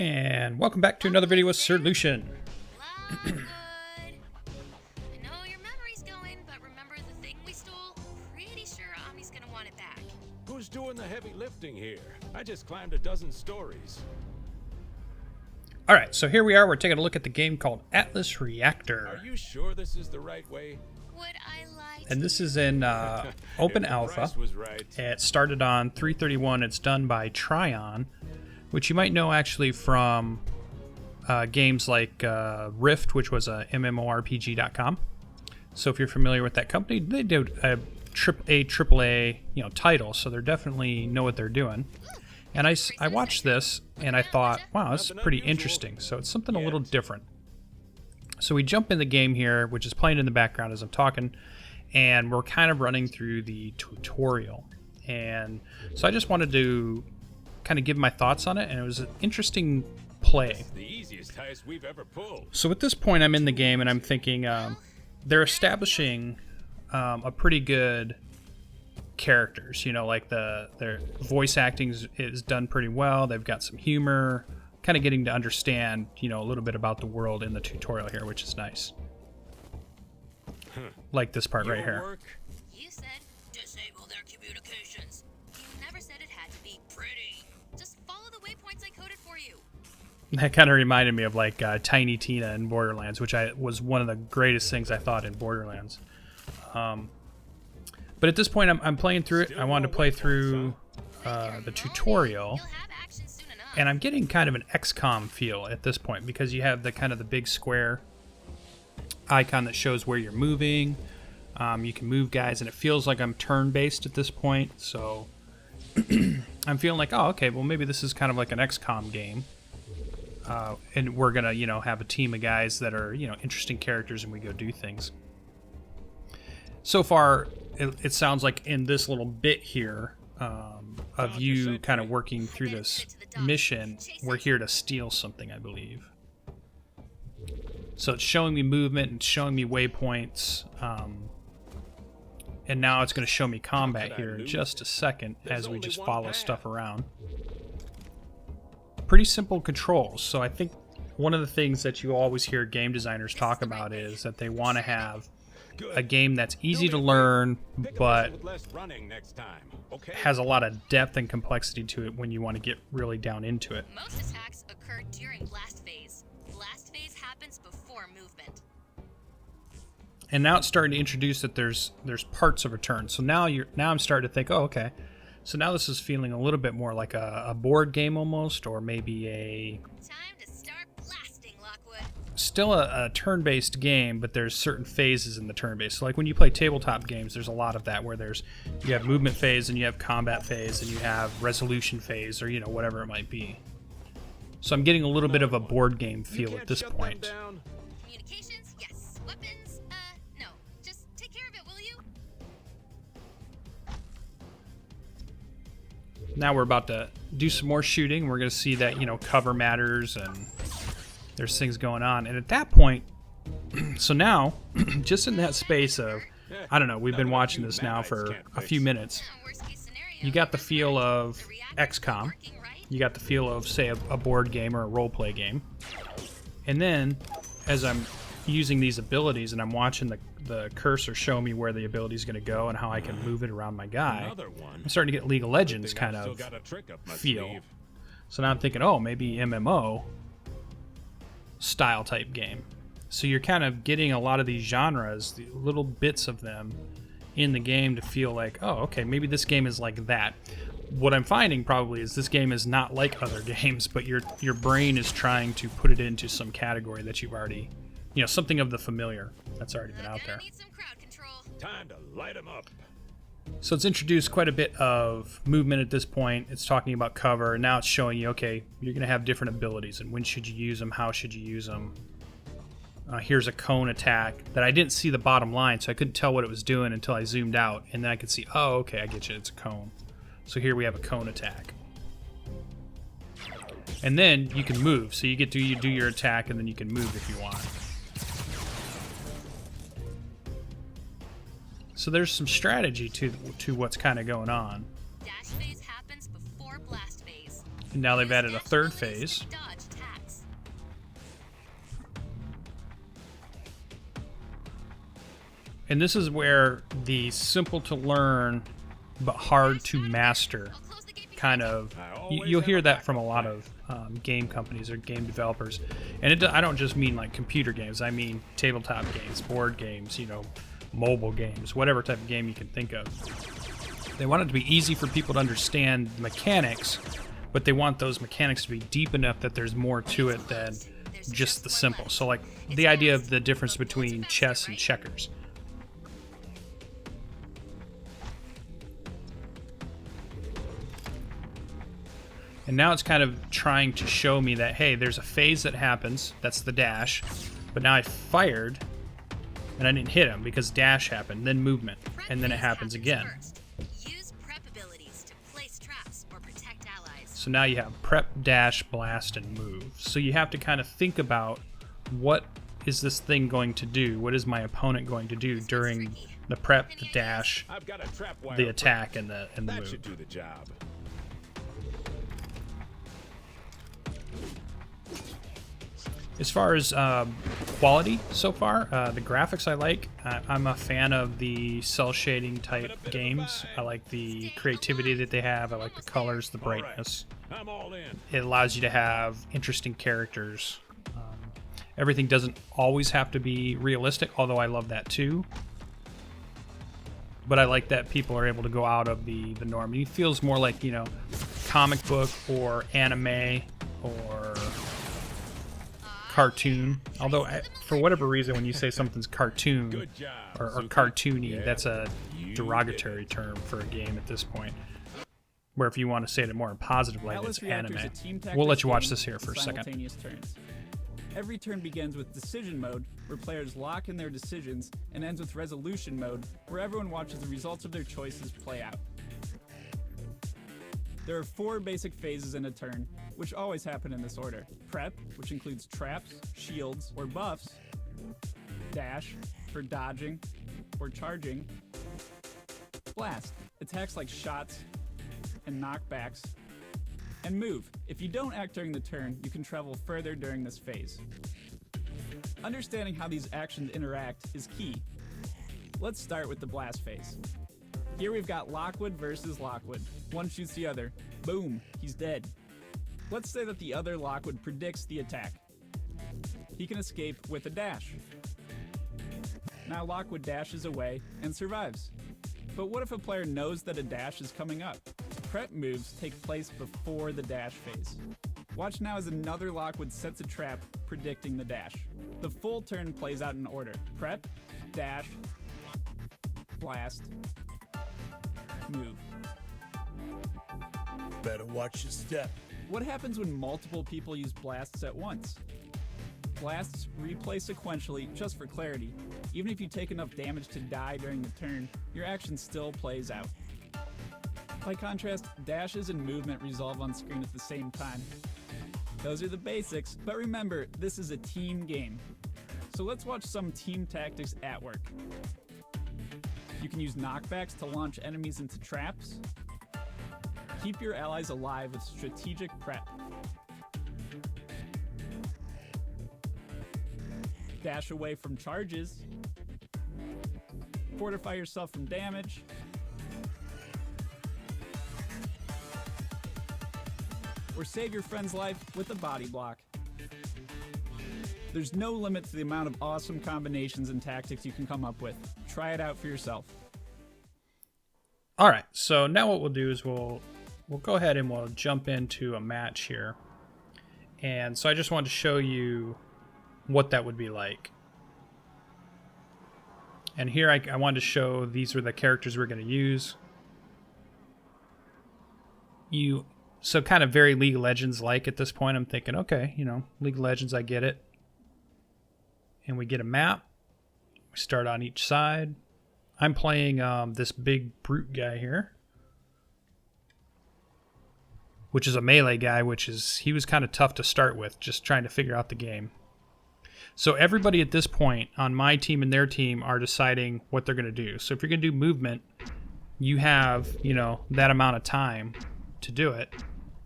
And welcome back to another video with Sir Lucian. I know your memory's going, but remember the thing we stole? Pretty sure Omni's gonna want it back. Who's doing the heavy lifting here? I just climbed a dozen stories. Alright, so here we are. We're taking a look at the game called Atlas Reactor. Are you sure this is the right way? Would I lie? And this is in open If the alpha. price was right. It started on 3/31. It's done by Trion, which you might know actually from games like Rift, which was a MMORPG.com. So if you're familiar with that company, they did a AAA title, so they definitely know what they're doing. And I watched this and I thought, wow, this is pretty interesting. So it's something a little different. So we jump in the game here, which is playing in the background as I'm talking, and we're kind of running through the tutorial. And so I just wanted to kind of give my thoughts on it, and it was an interesting play. The easiest heist we've ever pulled. So at this point, I'm in the game, and I'm thinking they're establishing a pretty good characters. Like their voice acting is done pretty well. They've got some humor, kind of getting to understand, a little bit about the world in the tutorial here, which is nice. Like this part right here. Work? You said disable their communications. You never said it had to be pretty. Just follow the waypoints I coded for you. That kind of reminded me of like Tiny Tina in Borderlands, which was one of the greatest things I thought in Borderlands. But at this point, I'm playing through it. I wanted to play through the tutorial, You'll have action soon enough. and I'm getting kind of an XCOM feel at this point because you have the kind of the big square icon that shows where you're moving. You can move guys, and it feels like I'm turn-based at this point. So I'm feeling like, oh, okay, well maybe this is kind of like an XCOM game. And we're gonna, have a team of guys that are, interesting characters, and we go do things. So far, it sounds like in this little bit here of you kind of working through this mission, we're here to steal something, I believe. So it's showing me movement and showing me waypoints, and now it's going to show me combat here in just a second as we just follow stuff around. Pretty simple controls. So I think one of the things that you always hear game designers talk about is that they want to have a game that's easy to learn, but has a lot of depth and complexity to it when you want to get really down into it. Most attacks occur during blast phase. Blast phase happens before movement. And now it's starting to introduce that there's parts of a turn. So now I'm starting to think, oh, okay. So now this is feeling a little bit more like a board game almost, or maybe Time to start blasting, Lockwood. still a turn-based game, but there's certain phases in the turn-based. So like when you play tabletop games, there's a lot of that where you have movement phase, and you have combat phase, and you have resolution phase, or whatever it might be. So I'm getting a little bit of a board game feel at this point. Communications, yes. Weapons, no. Just take care of it, will you? Now we're about to do some more shooting. We're going to see that, cover matters and there's things going on. And at that point, so now, just in that space of, I don't know, we've been watching this now for a few minutes. Worst case scenario, You got the feel of the reactor's XCOM. working, right? You got the feel of, say, a board game or a role-play game. And then, as I'm using these abilities and I'm watching the cursor show me where the ability is going to go and how I can move it around my guy, I'm starting to get League of Legends kind of feel. So now I'm thinking, oh, maybe MMO style type game. So you're kind of getting a lot of these genres, the little bits of them in the game to feel like, oh, okay, maybe this game is like that. What I'm finding probably is this game is not like other games, but your brain is trying to put it into some category that you've already, something of the familiar that's already been out there. Need some crowd control. Time to light 'em up. So it's introduced quite a bit of movement at this point. It's talking about cover, and now it's showing you, okay, you're going to have different abilities, and when should you use them, how should you use them. Here's a cone attack that I didn't see the bottom line, so I couldn't tell what it was doing until I zoomed out, and then I could see, oh, okay, I get you, it's a cone. So here we have a cone attack. And then you can move, so you do your attack, and then you can move if you want. So there's some strategy to what's kind of going Dash phase happens before blast phase. And now they've added a third phase. Dodge And this is where the simple to learn but hard to master I'll close the gate before kind of, you'll hear that from a lot of game companies or game developers. And I don't just mean like computer games, I mean tabletop games, board games, you know, mobile games, whatever type of game you can think of. They want it to be easy for people to understand the mechanics, but they want those mechanics to be deep enough that there's more to it than just the simple. So like the idea of the difference between chess and checkers. And now it's kind of trying to show me that, hey, there's a phase that happens, that's the dash, but now I fired and I didn't hit him because dash happened, then movement, and then it happens again. Use prep abilities to place traps or protect allies. So now you have prep, dash, blast, and move. So you have to kind of think about, what is this thing going to do? What is my opponent going to do during the prep, the dash, I've got a trap wire the attack, and the that move? should do the job. As far as quality so far, the graphics I like. I'm a fan of the cell shading type games. I like the creativity that they have. I like the colors, the brightness. I'm all in. It allows you to have interesting characters. Everything doesn't always have to be realistic, although I love that too. But I like that people are able to go out of the norm. It feels more like, you know, comic book or anime or cartoon. Although, for whatever reason, when you say something's cartoon Good job, or Suki. cartoony, Yeah, that's a you derogatory term for a game at this point. Where if you want to say it in more a positive light, Atlas it's Reactor is anime. a team tactics We'll let you watch game this here with for a second. simultaneous turns. Every turn begins with decision mode, where players lock in their decisions, and ends with resolution mode, where everyone watches the results of their choices play out. There are 4 basic phases in a turn, which always happen in this order. Prep, which includes traps, shields, or buffs. Dash, for dodging or charging. Blast, attacks like shots and knockbacks. And move. If you don't act during the turn, you can travel further during this phase. Understanding how these actions interact is key. Let's start with the blast phase. Here we've got Lockwood versus Lockwood. One shoots the other. Boom, he's dead. Let's say that the other Lockwood predicts the attack. He can escape with a dash. Now Lockwood dashes away and survives. But what if a player knows that a dash is coming up? Prep moves take place before the dash phase. Watch now as another Lockwood sets a trap, predicting the dash. The full turn plays out in order. Prep, dash, blast, move. Better watch your step. What happens when multiple people use blasts at once? Blasts replay sequentially just for clarity. Even if you take enough damage to die during the turn, your action still plays out. By contrast, dashes and movement resolve on screen at the same time. Those are the basics, but remember, this is a team game. So let's watch some team tactics at work. You can use knockbacks to launch enemies into traps. Keep your allies alive with strategic prep. Dash away from charges. Fortify yourself from damage. Or save your friend's life with a body block. There's no limit to the amount of awesome combinations and tactics you can come up with. Try it out for yourself. All right, so now what we'll do is we'll go ahead and we'll jump into a match here. And so I just wanted to show you what that would be like. And here I wanted to show these are the characters we're going to use. So kind of very League of Legends like at this point. I'm thinking, okay, you know, League of Legends, I get it. And we get a map. We start on each side. I'm playing this big brute guy here, which is a melee guy, he was kind of tough to start with, just trying to figure out the game. So everybody at this point on my team and their team are deciding what they're going to do. So if you're going to do movement, you have, you know, that amount of time to do it,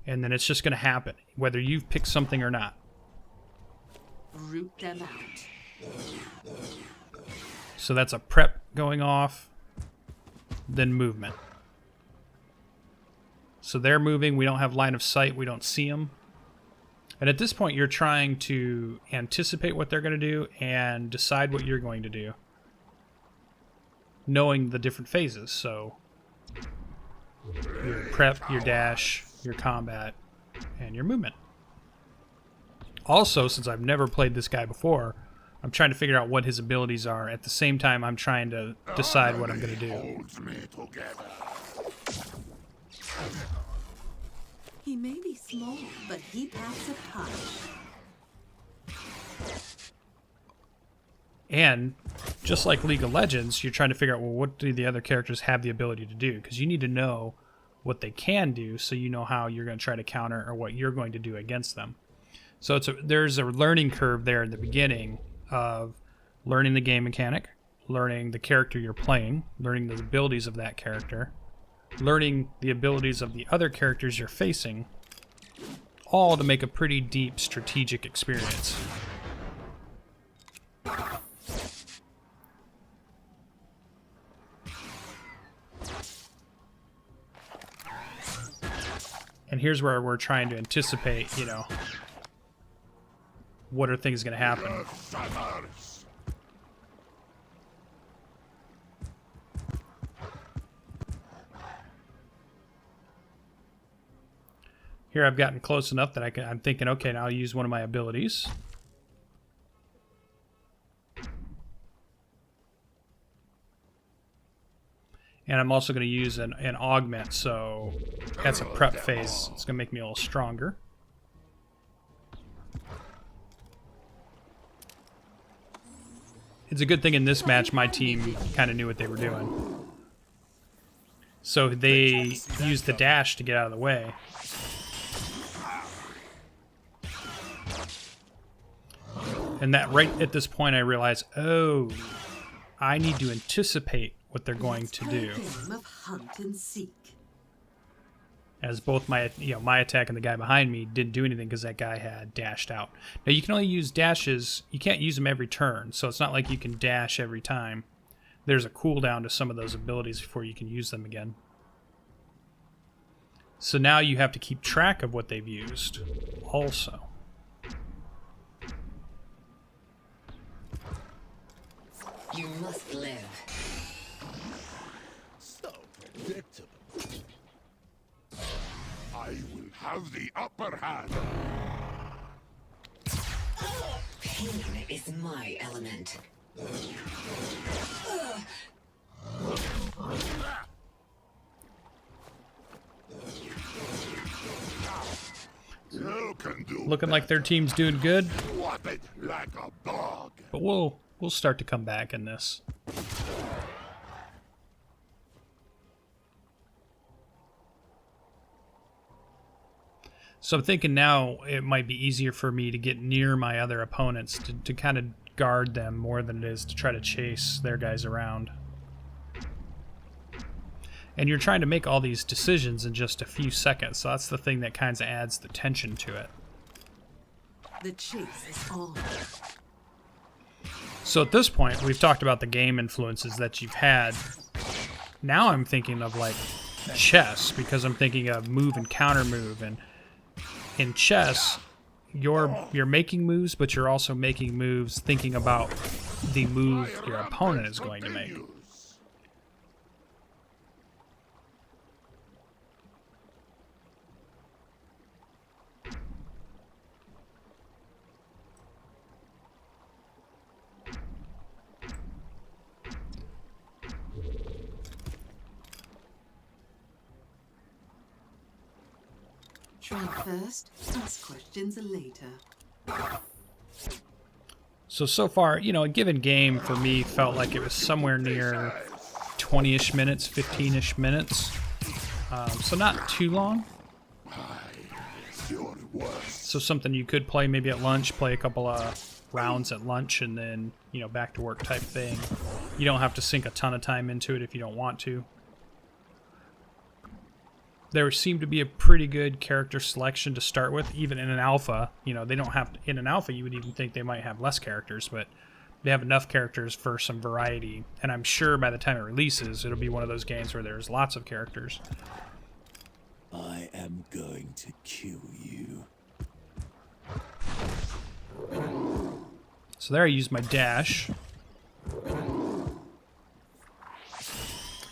and then it's just going to happen, whether you've picked something or not. Root them out. So that's a prep going off, then movement. So they're moving. We don't have line of sight. We don't see them. And at this point, you're trying to anticipate what they're going to do and decide what you're going to do, knowing the different phases. So your prep, your dash, your combat, and your movement. Also, since I've never played this guy before, I'm trying to figure out what his abilities are. At the same time, I'm trying to decide what I'm going to do. He may be small, but he packs a punch. And just like League of Legends, you're trying to figure out, well, what do the other characters have the ability to do? Because you need to know what they can do so you know how you're going to try to counter or what you're going to do against them. So there's a learning curve there in the beginning of learning the game mechanic, learning the character you're playing, learning the abilities of that character, learning the abilities of the other characters you're facing, all to make a pretty deep strategic experience. And here's where we're trying to anticipate, you know, what are things going to happen. Here I've gotten close enough that I'm thinking, okay, now I'll use one of my abilities. And I'm also going to use an augment, so that's a prep phase. It's going to make me a little stronger. It's a good thing in this match my team kind of knew what they were doing. So they used the dash to get out of the way. And that right at this point I realized, oh, I need to anticipate what they're going to do. Of hunt and seek. As both my attack and the guy behind me didn't do anything because that guy had dashed out. Now you can only use dashes, you can't use them every turn, so it's not like you can dash every time. There's a cooldown to some of those abilities before you can use them again. So now you have to keep track of what they've used also. You must live. So predictable. I will have the upper hand. Pain is my element. You can do Looking like their team's doing good, Whop it like a dog. but we'll start to come back in this. So I'm thinking now it might be easier for me to get near my other opponents to kind of guard them more than it is to try to chase their guys around. And you're trying to make all these decisions in just a few seconds, so that's the thing that kind of adds the tension to it. The chase is on. So at this point, we've talked about the game influences that you've had. Now I'm thinking of like chess, because I'm thinking of move and counter move. And in chess, you're making moves, but you're also making moves thinking about the move your opponent is going to make. Try first, ask questions later. So far, you know, a given game for me felt like it was somewhere near 20-ish minutes, 15-ish minutes. So not too long. So something you could play maybe at lunch, play a couple of rounds at lunch, and then, you know, back to work type thing. You don't have to sink a ton of time into it if you don't want to. There seemed to be a pretty good character selection to start with, even in an alpha. You know, they don't have to, in an alpha you would even think they might have less characters, but they have enough characters for some variety, and I'm sure by the time it releases, it'll be one of those games where there's lots of characters. I am going to kill you. So there I used my dash.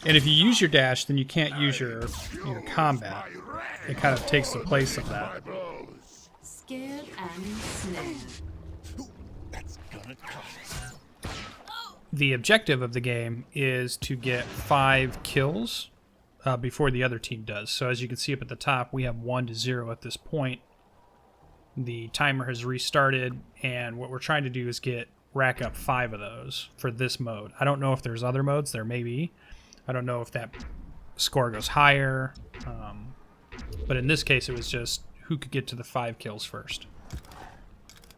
And if you use your dash, then you can't use your combat. It kind of takes the place of that. Scared and snared. That's gonna cost. The objective of the game is to get 5 kills before the other team does. So as you can see up at the top, we have 1-0 at this point. The timer has restarted, and what we're trying to do is rack up 5 of those for this mode. I don't know if there's other modes. There may be. I don't know if that score goes higher. But in this case, it was just who could get to the 5 kills first.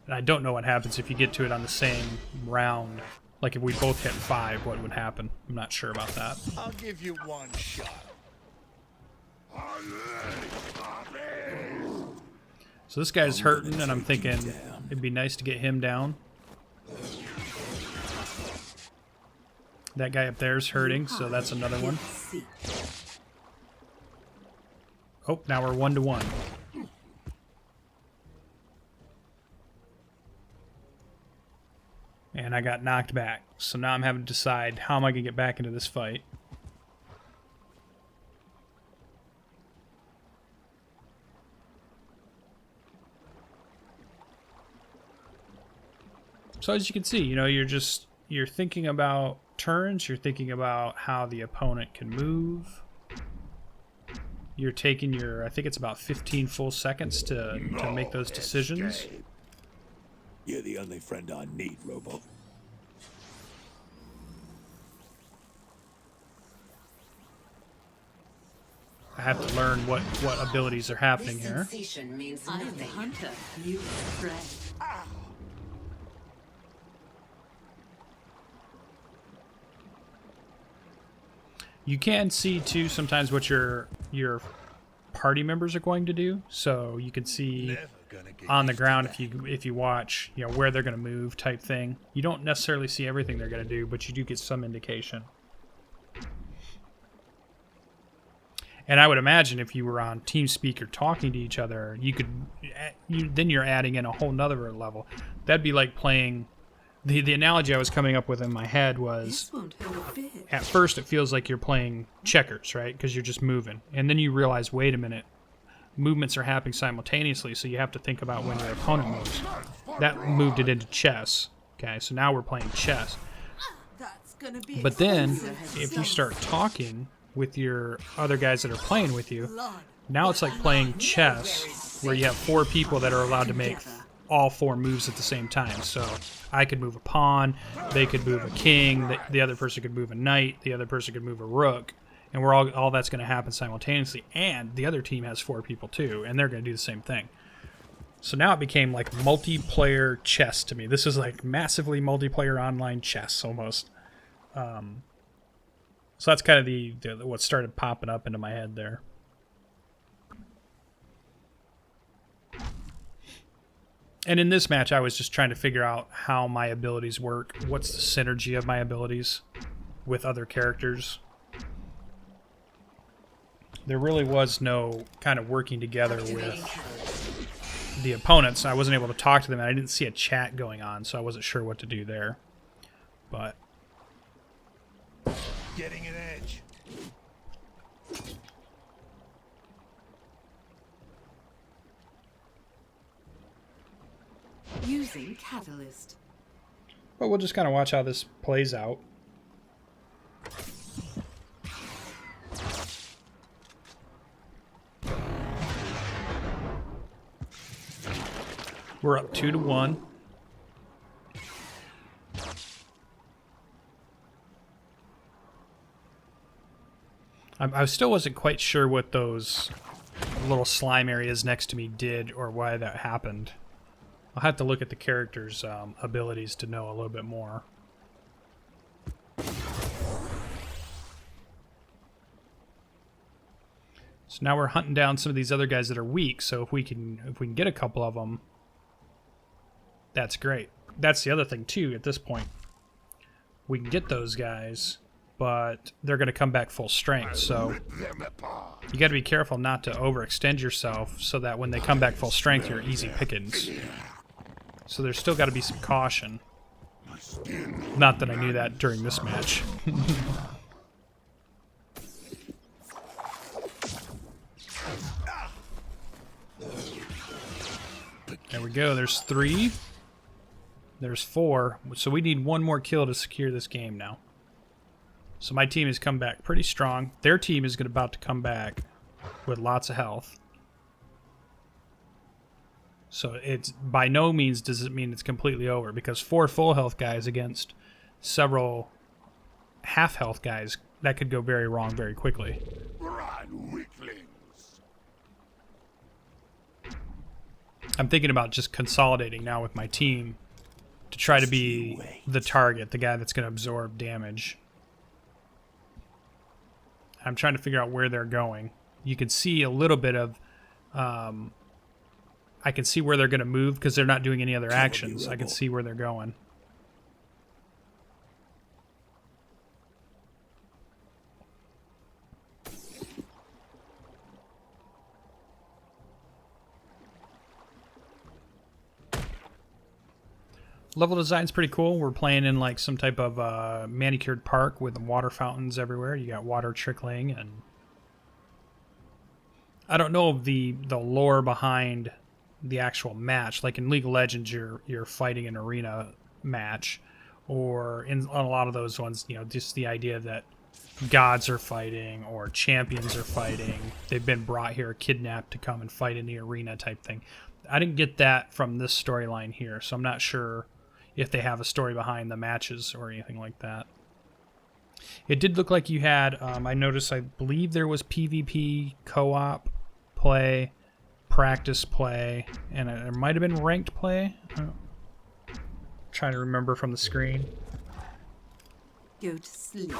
And I don't know what happens if you get to it on the same round. Like if we both hit 5, what would happen? I'm not sure about that. I'll give you one shot. So this guy's hurting, and I'm thinking it'd be nice to get him down. That guy up there's hurting, so that's another one. Oh, now we're 1-1. And I got knocked back. So now I'm having to decide how am I going to get back into this fight. So as you can see, you're thinking about turns, you're thinking about how the opponent can move. You're taking I think it's about 15 full seconds to make those decisions. You're the only friend I need, Robo. I have to learn what abilities are happening here. Sensation means nothing. I am the hunter. You prey. You can see too sometimes what your party members are going to do, so you can see on the ground if you watch, where they're going to move type thing. You don't necessarily see everything they're going to do, but you do get some indication. And I would imagine if you were on TeamSpeak or talking to each other, then you're adding in a whole nother level. That'd be like playing. The analogy I was coming up with in my head was, at first it feels like you're playing checkers, right? Because you're just moving. And then you realize, wait a minute, movements are happening simultaneously, so you have to think about when your opponent moves. That moved it into chess. Okay, so now we're playing chess. But then, if you start talking with your other guys that are playing with you, now it's like playing chess, where you have 4 people that are allowed to make all 4 moves at the same time. So I could move a pawn, they could move a king, the other person could move a knight, the other person could move a rook, and we're all that's going to happen simultaneously. And the other team has 4 people too, and they're going to do the same thing. So now it became like multiplayer chess to me. This is like massively multiplayer online chess almost. So that's kind of the what started popping up into my head there. And in this match, I was just trying to figure out how my abilities work. What's the synergy of my abilities with other characters? There really was no kind of working together with the opponents. I wasn't able to talk to them, and I didn't see a chat going on, so I wasn't sure what to do there. But Getting an edge. Using catalyst. we'll just kind of watch how this plays out. We're up 2-1. I still wasn't quite sure what those little slime areas next to me did or why that happened. I'll have to look at the character's abilities to know a little bit more. So now we're hunting down some of these other guys that are weak. So if we can get a couple of them, that's great. That's the other thing too. At this point, we can get those guys, but they're going to come back full strength. So you got to be careful not to overextend yourself so that when they come back full strength, you're easy pickings. So there's still got to be some caution. Not that I knew that during this match. There we go. There's 3. There's 4. So we need 1 more kill to secure this game now. So my team has come back pretty strong. Their team is about to come back with lots of health. So it's by no means does it mean it's completely over, because 4 full health guys against several half health guys, that could go very wrong very quickly. Run, weaklings. I'm thinking about just consolidating now with my team to try to be the target, the guy that's going to absorb damage. I'm trying to figure out where they're going. You can see a little bit of... I can see where they're going to move because they're not doing any other actions. I can see where they're going. Level design's pretty cool. We're playing in like some type of manicured park with water fountains everywhere. You got water trickling, and I don't know the lore behind the actual match. Like in League of Legends, you're fighting an arena match, or in a lot of those ones, you know, just the idea that gods are fighting or champions are fighting. They've been brought here, kidnapped to come and fight in the arena type thing. I didn't get that from this storyline here, so I'm not sure if they have a story behind the matches or anything like that. It did look like you had, I noticed, I believe there was PvP, co-op play, practice play, and there might have been ranked play. I'm trying to remember from the screen. Go to sleep.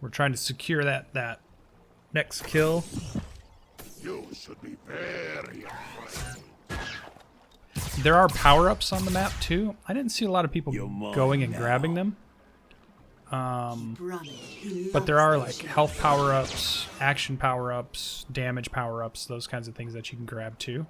We're trying to secure that next kill. You should be very afraid. There are power-ups on the map too. I didn't see a lot of people going and grabbing them. But there are like health power-ups, action power-ups, damage power-ups, those kinds of things that you can grab too.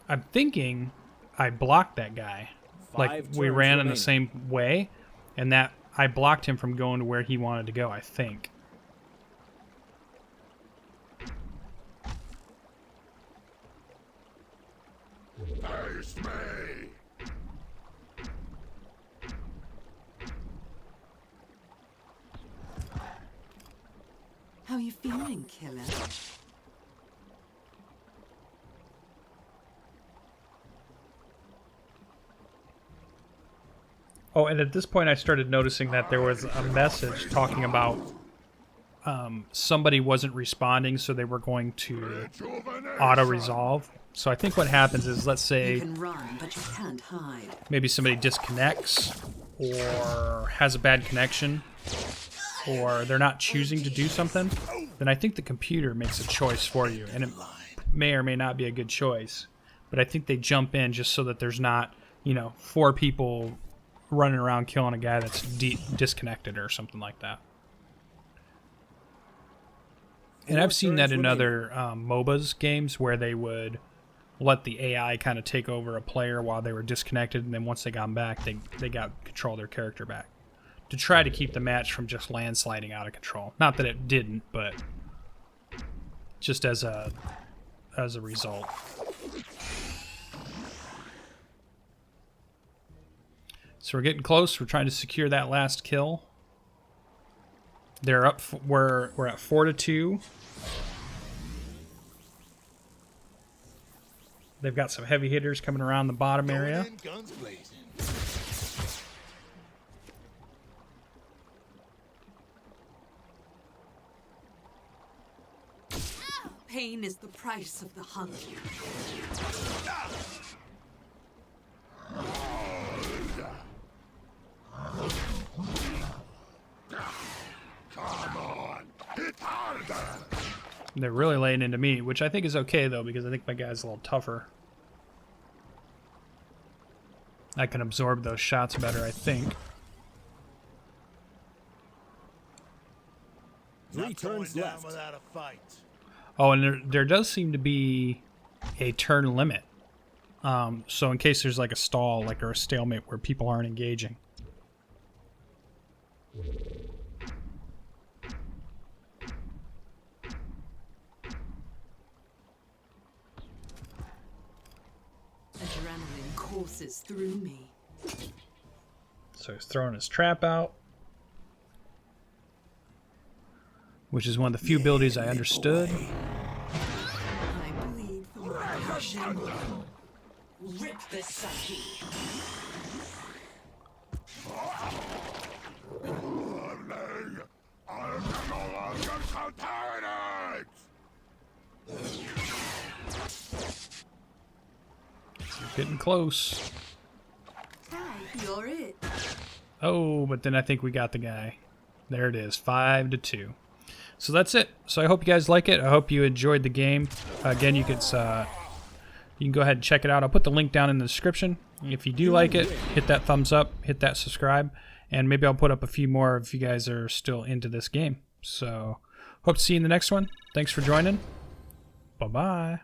I'm thinking I blocked that guy. Like we ran in the same way, and that I blocked him from going to where he wanted to go, I think. Face me. How are you feeling, killer? Oh, and at this point I started noticing that there was a message talking about somebody wasn't responding, so they were going to auto-resolve. So I think what happens is, let's say You can run, but you can't hide. maybe somebody disconnects or has a bad connection, or they're not choosing to do something, then I think the computer makes a choice for you, and it may or may not be a good choice. But I think they jump in just so that there's not, you know, 4 people running around killing a guy that's disconnected or something like that. And I've seen that in other MOBAs games where they would let the AI kind of take over a player while they were disconnected, and then once they got back, they got control of their character back to try to keep the match from just landsliding out of control. Not that it didn't, but just as a result. So we're getting close. We're trying to secure that last kill. They're up. We're at 4-2. They've got some heavy hitters coming around the bottom area. Guns blazing. Pain is the price of the hungry. Come They're really laying into me, which I think is okay, though, because I think my guy's a little tougher. I can absorb those shots better, I think. 3 turns left. without a fight. Oh, and there does seem to be a turn limit. So in case there's like a stall, like or a stalemate where people aren't engaging. Adrenaline courses through me. So he's throwing his trap out, which is one of the few abilities I understood. I bleed for my passion. Rip the psyche. Getting close. Hi, you're it. Oh, but then I think we got the guy. There it is, 5-2. So that's it. So I hope you guys like it. I hope you enjoyed the game. Again, you can go ahead and check it out. I'll put the link down in the description. If you do like it, hit that thumbs up, hit that subscribe, and maybe I'll put up a few more if you guys are still into this game. So hope to see you in the next one. Thanks for joining. Bye-bye.